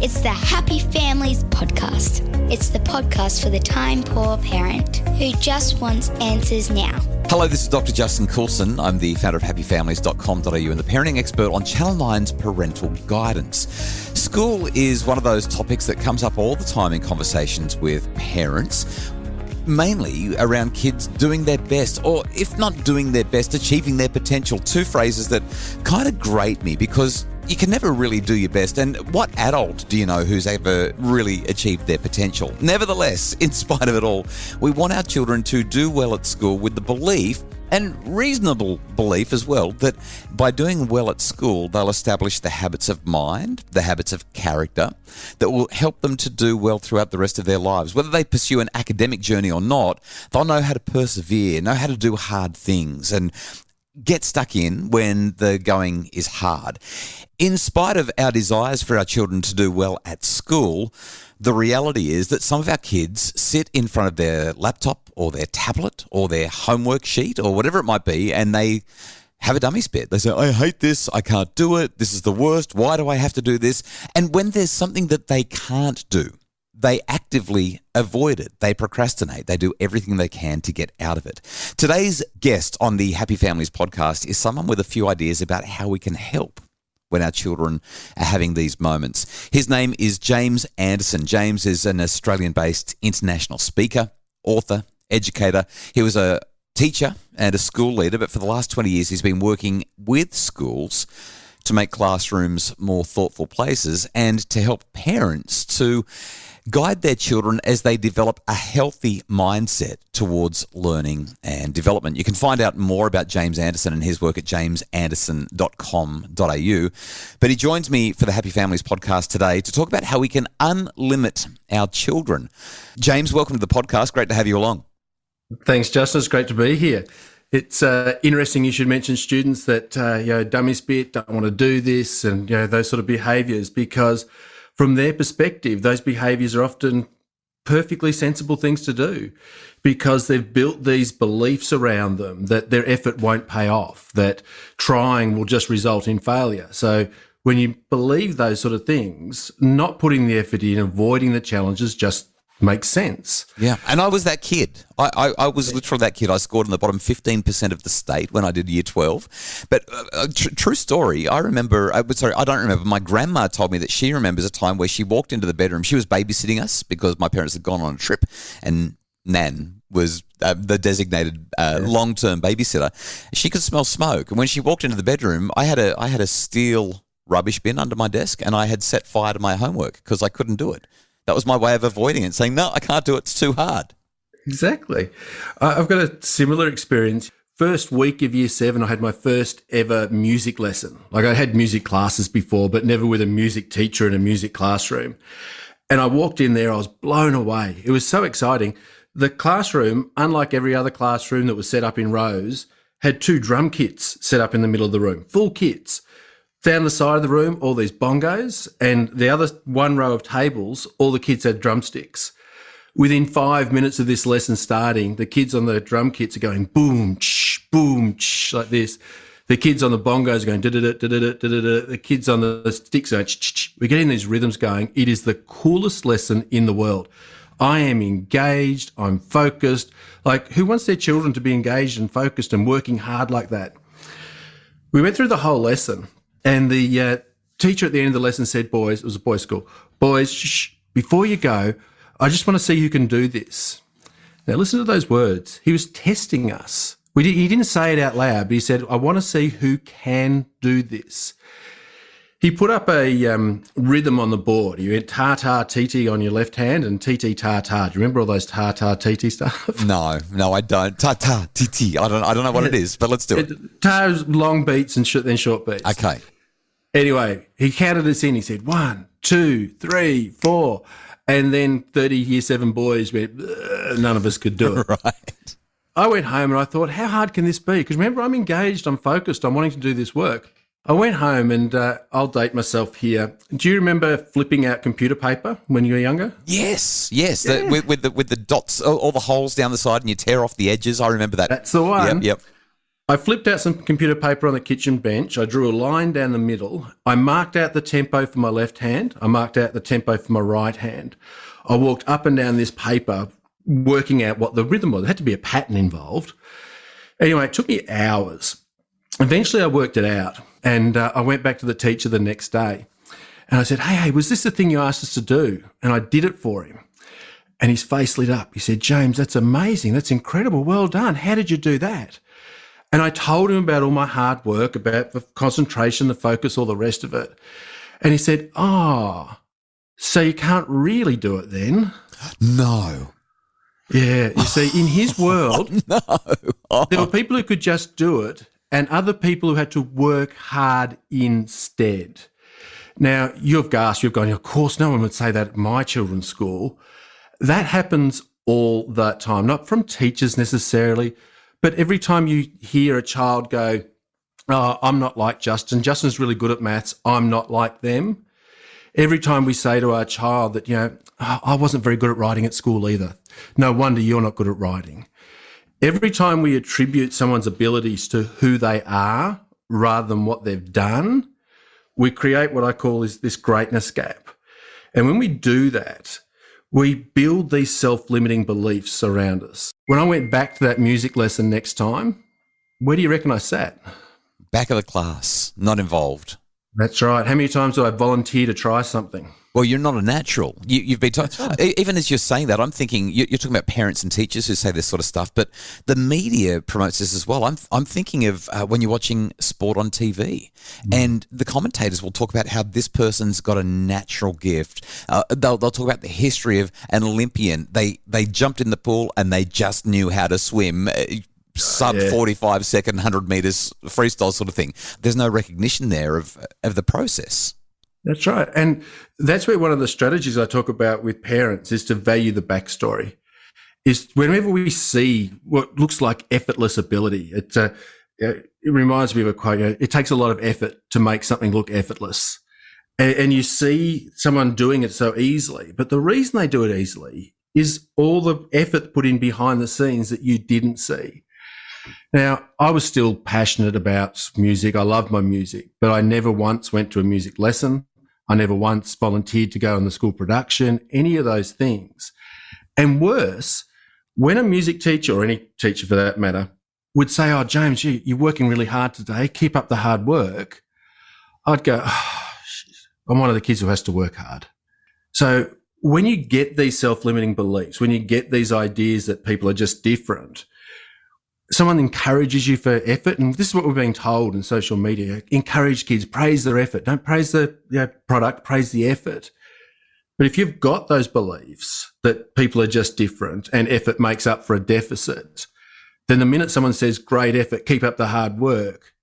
It's the Happy Families podcast. It's the podcast for the time-poor parent who just wants answers now. Hello, this is Dr. Justin Coulson. I'm the founder of happyfamilies.com.au and the parenting expert on Channel 9's parental guidance. School is one of those topics that comes up all the time in conversations with parents, mainly around kids doing their best, or if not doing their best, achieving their potential. Two phrases that kind of grate me because you can never really do your best. And what adult do you know who's ever really achieved their potential? Nevertheless, in spite of it all, we want our children to do well at school with the belief, and reasonable belief as well, that by doing well at school, they'll establish the habits of mind, the habits of character that will help them to do well throughout the rest of their lives. Whether they pursue an academic journey or not, they'll know how to persevere, know how to do hard things, and get stuck in when the going is hard. In spite of our desires for our children to do well at school, the reality is that some of our kids sit in front of their laptop or their tablet or their homework sheet or whatever it might be, and they have a dummy spit. They say, I hate this, I can't do it, this is the worst, why do I have to do this? And when there's something that they can't do, they actively avoid it. They procrastinate. They do everything they can to get out of it. Today's guest on the Happy Families podcast is someone with a few ideas about how we can help when our children are having these moments. His name is James Anderson. James is an Australian-based international speaker, author, educator. He was a teacher and a school leader, but for the last 20 years he's been working with schools to make classrooms more thoughtful places and to help parents to guide their children as they develop a healthy mindset towards learning and development. You can find out more about James Anderson and his work at jamesanderson.com.au. But he joins me for the Happy Families podcast today to talk about how we can unlimit our children. James, welcome to the podcast. Great to have you along. Thanks, Justin. It's great to be here. It's interesting you should mention students that, dummy spit, don't want to do this, and, those sort of behaviours, because from their perspective, those behaviours are often perfectly sensible things to do because they've built these beliefs around them that their effort won't pay off, that trying will just result in failure. So when you believe those sort of things, not putting the effort in, avoiding the challenges just makes sense. Yeah, and I was that kid. I was literally that kid. I scored in the bottom 15% of the state when I did year 12. But true story, I don't remember. My grandma told me that she remembers a time where she walked into the bedroom. She was babysitting us because my parents had gone on a trip, and Nan was the designated long-term babysitter. She could smell smoke, and when she walked into the bedroom, I had a steel rubbish bin under my desk, and I had set fire to my homework because I couldn't do it. That was my way of avoiding it, saying, no, I can't do it, it's too hard. Exactly. I've got a similar experience. First week of year 7, I had my first ever music lesson. Like, I had music classes before, but never with a music teacher in a music classroom. And I walked in there, I was blown away. It was so exciting. The classroom, unlike every other classroom that was set up in rows, had 2 drum kits set up in the middle of the room, full kits. Down the side of the room, all these bongos, and the other one row of tables, all the kids had drumsticks. Within 5 minutes of this lesson starting, the kids on the drum kits are going boom, like this. The kids on the bongos are going da-da-da, da-da-da, da-da-da. The kids on the sticks are we're getting these rhythms going. It is the coolest lesson in the world. I am engaged, I'm focused. Like, who wants their children to be engaged and focused and working hard like that? We went through the whole lesson. And the teacher at the end of the lesson said, boys, it was a boys' school, boys, shh, before you go, I just want to see who can do this. Now, listen to those words. He was testing us. He didn't say it out loud, but he said, I want to see who can do this. He put up a rhythm on the board. He went ta-ta-ti-ti on your left hand and ti-ti-ta-ta. Do you remember all those ta-ta-ti-ti stuff? No, I don't. Ta-ta-ti-ti. I don't know what it is, but let's do it. Ta's long beats and then short beats. Okay. Anyway, he counted us in. He said 1, 2, 3, 4. And then 30 year 7 boys went, none of us could do it. Right. I went home and I thought, how hard can this be? Because remember, I'm engaged, I'm focused, I'm wanting to do this work. I went home and I'll date myself here. Do you remember flipping out computer paper when you were younger? Yes. Yeah. With the dots, all the holes down the side, and you tear off the edges. I remember that. That's the one. Yep. I flipped out some computer paper on the kitchen bench. I drew a line down the middle. I marked out the tempo for my left hand. I marked out the tempo for my right hand. I walked up and down this paper working out what the rhythm was. There had to be a pattern involved. Anyway, it took me hours. Eventually I worked it out, and I went back to the teacher the next day and I said, hey, was this the thing you asked us to do? And I did it for him. And his face lit up. He said, James, that's amazing. That's incredible. Well done. How did you do that? And I told him about all my hard work, about the concentration, the focus, all the rest of it. And he said, so you can't really do it then? No. Yeah. You see, in his world, No. there were people who could just do it and other people who had to work hard instead. Now, you've gasped, you've gone, of course, no one would say that at my children's school. That happens all the time, not from teachers necessarily, but every time you hear a child go, oh, I'm not like Justin. Justin's really good at maths. I'm not like them. Every time we say to our child that, I wasn't very good at writing at school either. No wonder you're not good at writing. Every time we attribute someone's abilities to who they are rather than what they've done, we create what I call is this greatness gap. And when we do that, we build these self-limiting beliefs around us. When I went back to that music lesson next time, where do you reckon I sat? Back of the class, not involved. That's right. How many times do I volunteer to try something? Well, you're not a natural. You've been told. Even as you're saying that, I'm thinking you're talking about parents and teachers who say this sort of stuff, but the media promotes this as well. I'm thinking of when you're watching sport on TV, and the commentators will talk about how this person's got a natural gift. They'll talk about the history of an Olympian. They jumped in the pool and they just knew how to swim. Sub 45 second, 100 meters freestyle sort of thing. There's no recognition there of the process. That's right. And that's where one of the strategies I talk about with parents is to value the backstory. Is whenever we see what looks like effortless ability, it reminds me of a quote, it takes a lot of effort to make something look effortless. And you see someone doing it so easily, but the reason they do it easily is all the effort put in behind the scenes that you didn't see. Now, I was still passionate about music. I loved my music, but I never once went to a music lesson. I never once volunteered to go on the school production, any of those things. And worse, when a music teacher, or any teacher for that matter, would say, oh, James, you're working really hard today. Keep up the hard work. I'd go, I'm one of the kids who has to work hard. So when you get these self-limiting beliefs, when you get these ideas that people are just different, someone encourages you for effort, and this is what we're being told in social media. Encourage kids, praise their effort. Don't praise the product, praise the effort. But if you've got those beliefs that people are just different and effort makes up for a deficit, then the minute someone says, great effort, keep up the hard work,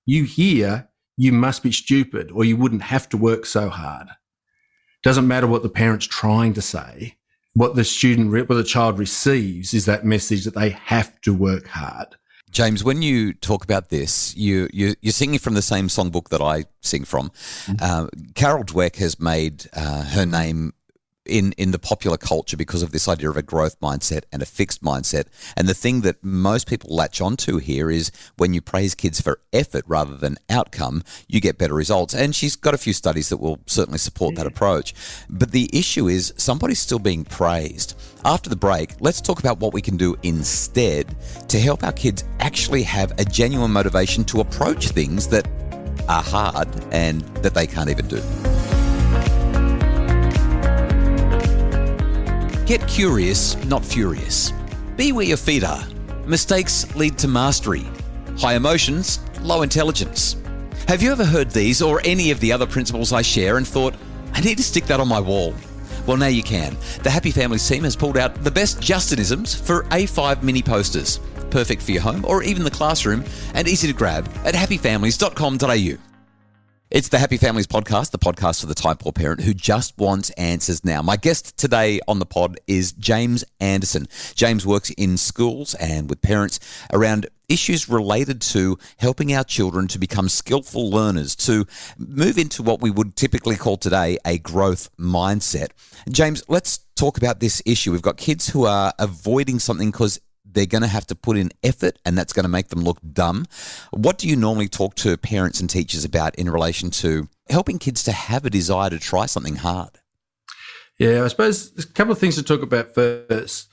you hear, you must be stupid or you wouldn't have to work so hard. Doesn't matter what the parent's trying to say. What the child receives is that message that they have to work hard. James, when you talk about this, you're singing from the same songbook that I sing from. Carol Dweck has made her name in the popular culture because of this idea of a growth mindset and a fixed mindset. And the thing that most people latch onto here is when you praise kids for effort rather than outcome, you get better results. And she's got a few studies that will certainly support that approach. But the issue is somebody's still being praised. After the break, let's talk about what we can do instead to help our kids actually have a genuine motivation to approach things that are hard and that they can't even do. Get curious, not furious. Be where your feet are. Mistakes lead to mastery. High emotions, low intelligence. Have you ever heard these or any of the other principles I share and thought, I need to stick that on my wall? Well, now you can. The Happy Families team has pulled out the best Justinisms for A5 mini posters. Perfect for your home or even the classroom and easy to grab at happyfamilies.com.au. It's the Happy Families podcast, the podcast for the time poor parent who just wants answers now. My guest today on the pod is James Anderson. James works in schools and with parents around issues related to helping our children to become skillful learners, to move into what we would typically call today a growth mindset. James, let's talk about this issue. We've got kids who are avoiding something because they're going to have to put in effort and that's going to make them look dumb. What do you normally talk to parents and teachers about in relation to helping kids to have a desire to try something hard? Yeah, I suppose there's a couple of things to talk about first.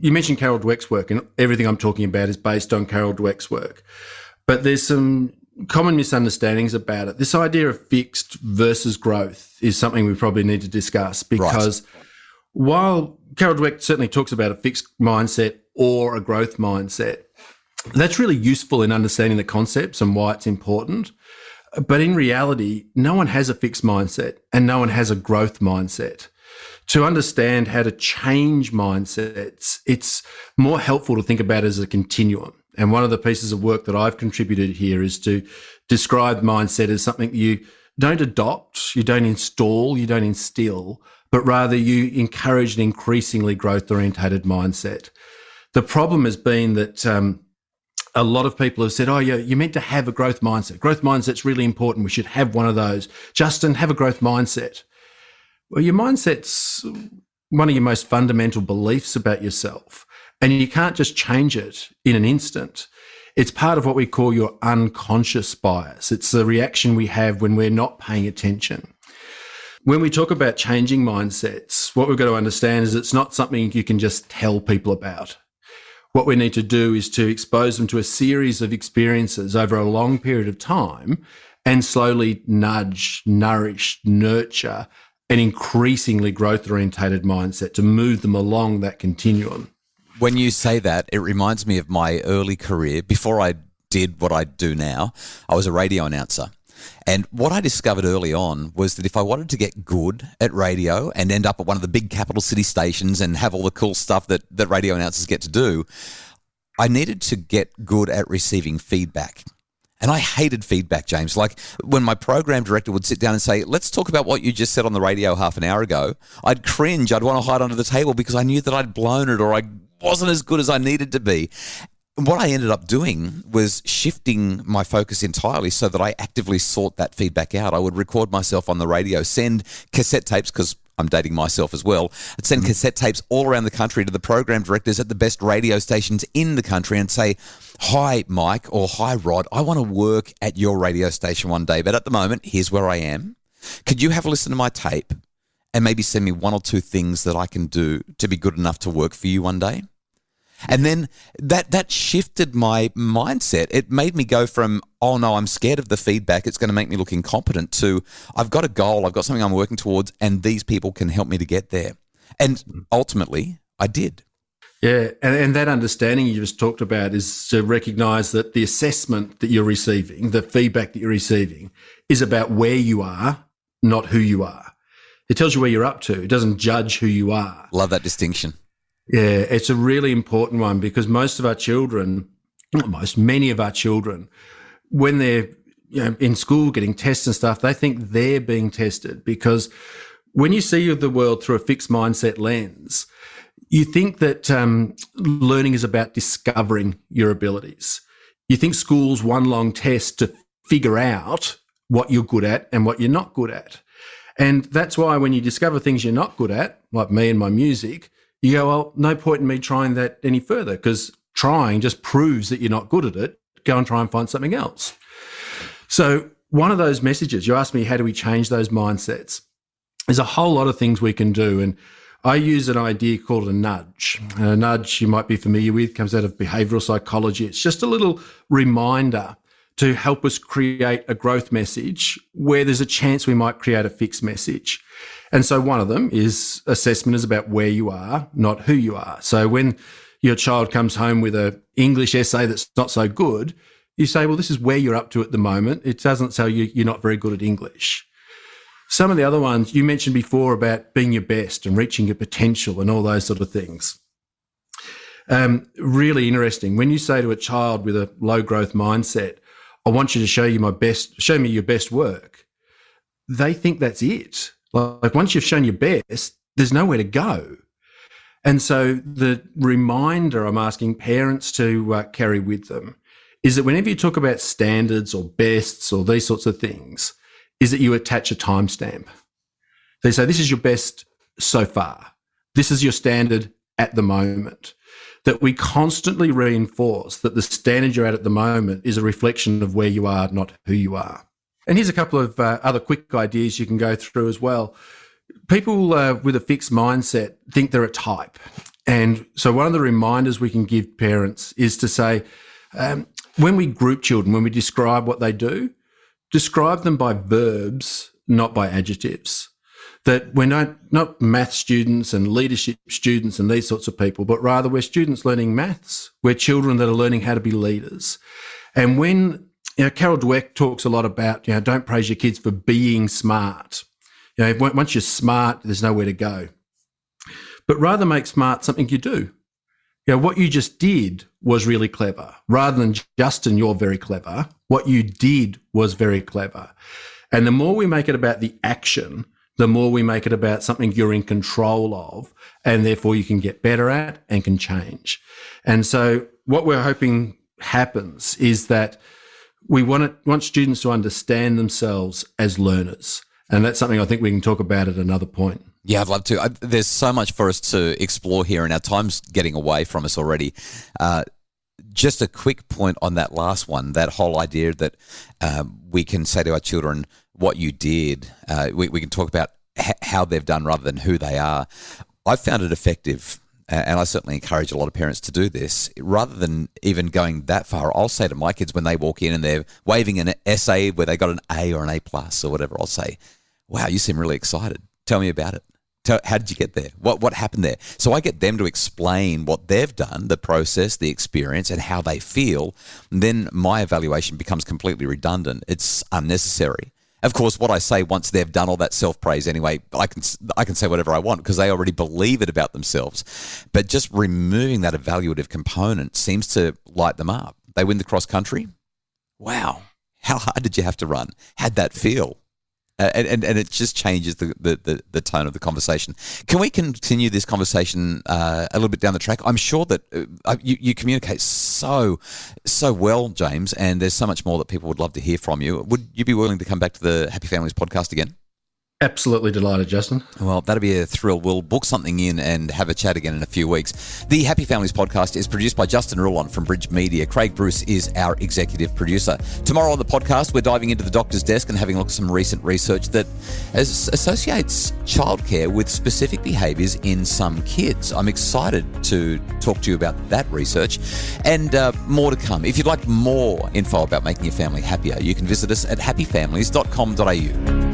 You mentioned Carol Dweck's work, and everything I'm talking about is based on Carol Dweck's work. But there's some common misunderstandings about it. This idea of fixed versus growth is something we probably need to discuss, because while Carol Dweck certainly talks about a fixed mindset or a growth mindset, that's really useful in understanding the concepts and why it's important. But in reality, no one has a fixed mindset and no one has a growth mindset. To understand how to change mindsets, it's more helpful to think about it as a continuum. And one of the pieces of work that I've contributed here is to describe mindset as something you don't adopt, you don't install, you don't instill, but rather you encourage an increasingly growth-orientated mindset. The problem has been that a lot of people have said, oh, yeah, you're meant to have a growth mindset. Growth mindset's really important. We should have one of those. Justin, have a growth mindset. Well, your mindset's one of your most fundamental beliefs about yourself, and you can't just change it in an instant. It's part of what we call your unconscious bias. It's the reaction we have when we're not paying attention. When we talk about changing mindsets, what we've got to understand is it's not something you can just tell people about. What we need to do is to expose them to a series of experiences over a long period of time and slowly nudge, nourish, nurture an increasingly growth-orientated mindset to move them along that continuum. When you say that, it reminds me of my early career. Before I did what I do now, I was a radio announcer. And what I discovered early on was that if I wanted to get good at radio and end up at one of the big capital city stations and have all the cool stuff that radio announcers get to do, I needed to get good at receiving feedback. And I hated feedback, James. Like when my program director would sit down and say, let's talk about what you just said on the radio half an hour ago, I'd cringe. I'd want to hide under the table because I knew that I'd blown it or I wasn't as good as I needed to be. And what I ended up doing was shifting my focus entirely so that I actively sought that feedback out. I would record myself on the radio, send cassette tapes, because I'm dating myself as well. I'd send cassette tapes all around the country to the program directors at the best radio stations in the country and say, hi, Mike, or hi, Rod, I want to work at your radio station one day, but at the moment, here's where I am. Could you have a listen to my tape and maybe send me one or two things that I can do to be good enough to work for you one day? And then that shifted my mindset. It made me go from, oh no, I'm scared of the feedback, it's going to make me look incompetent, to I've got a goal, I've got something I'm working towards, and these people can help me to get there. And ultimately, I did. Yeah, and that understanding you just talked about is to recognise that the assessment that you're receiving, the feedback that you're receiving, is about where you are, not who you are. It tells you where you're up to. It doesn't judge who you are. Love that distinction. Yeah, it's a really important one, because most of our children, many of our children, when they're in school getting tests and stuff, they think they're being tested, because when you see the world through a fixed mindset lens, you think that learning is about discovering your abilities. You think school's one long test to figure out what you're good at and what you're not good at. And that's why when you discover things you're not good at, like me and my music, you go, well, no point in me trying that any further, because trying just proves that you're not good at it. Go and try and find something else. So one of those messages, you asked me, how do we change those mindsets? There's a whole lot of things we can do. And I use an idea called a nudge. And a nudge you might be familiar with, comes out of behavioural psychology. It's just a little reminder to help us create a growth message where there's a chance we might create a fixed message. And so one of them is assessment is about where you are, not who you are. So when your child comes home with an English essay that's not so good, you say, well, this is where you're up to at the moment. It doesn't tell you you're not very good at English. Some of the other ones you mentioned before about being your best and reaching your potential and all those sort of things. Really interesting. When you say to a child with a low growth mindset, I want you to show me your best work, they think that's it. Like once you've shown your best, there's nowhere to go. And so the reminder I'm asking parents to carry with them is that whenever you talk about standards or bests or these sorts of things, is that you attach a timestamp. They say, this is your best so far. This is your standard at the moment. that we constantly reinforce that the standard you're at the moment is a reflection of where you are, not who you are. And here's a couple of other quick ideas you can go through as well. People with a fixed mindset think they're a type. And so one of the reminders we can give parents is to say, when we group children, when we describe what they do, describe them by verbs, not by adjectives. That we're not math students and leadership students and these sorts of people, but rather we're students learning maths. We're children that are learning how to be leaders. And when, Carol Dweck talks a lot about, don't praise your kids for being smart. Once you're smart, there's nowhere to go. But rather make smart something you do. What you just did was really clever. Rather than Justin, you're very clever. What you did was very clever. And the more we make it about the action, the more we make it about something you're in control of, and therefore you can get better at and can change. And so what we're hoping happens is that we want students to understand themselves as learners. And that's something I think we can talk about at another point. Yeah, I'd love to. There's so much for us to explore here, and our time's getting away from us already. Just a quick point on that last one, that whole idea that we can say to our children, what you did. We can talk about how they've done rather than who they are. I've found it effective, and I certainly encourage a lot of parents to do this. Rather than even going that far, I'll say to my kids when they walk in and they're waving an essay where they got an A or an A plus or whatever, I'll say, wow, you seem really excited. Tell me about it. How did you get there? What happened there? So I get them to explain what they've done, the process, the experience, and how they feel. And then my evaluation becomes completely redundant. It's unnecessary. Of course, what I say once they've done all that self-praise anyway, I can say whatever I want because they already believe it about themselves. But just removing that evaluative component seems to light them up. They win the cross country. Wow. How hard did you have to run? How'd that feel? And it just changes the tone of the conversation. Can we continue this conversation a little bit down the track? I'm sure that you communicate so well, James, and there's so much more that people would love to hear from you. Would you be willing to come back to the Happy Families podcast again? Absolutely delighted, Justin. Well, that'd be a thrill. We'll book something in and have a chat again in a few weeks. The Happy Families podcast is produced by Justin Rulon from Bridge Media. Craig Bruce is our executive producer. Tomorrow on the podcast, we're diving into the doctor's desk and having a look at some recent research that associates childcare with specific behaviours in some kids. I'm excited to talk to you about that research and more to come. If you'd like more info about making your family happier, you can visit us at happyfamilies.com.au.